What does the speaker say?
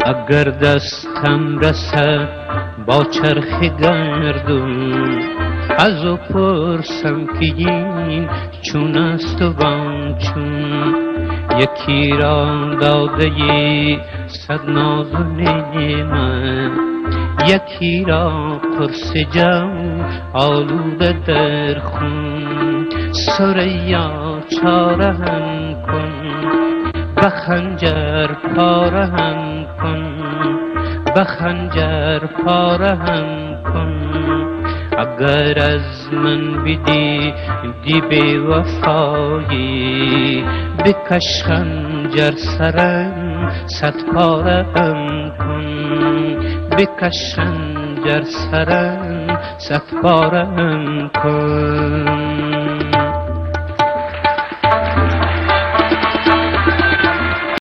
اگر دستم رسد با چرخ گردون از او پرسم که این چون است و وان چون. یکی را داده صد ناز و نعمت، یکی را قرص جم آلوده در خون. ثریا چارهم کن به خنجر پارهم کن، به خنجر پارهم کن. اگر از من بدی بی وفایی، بکش خنجر سرم صد پارم کن، بکش خنجر سرم صد پارم کن.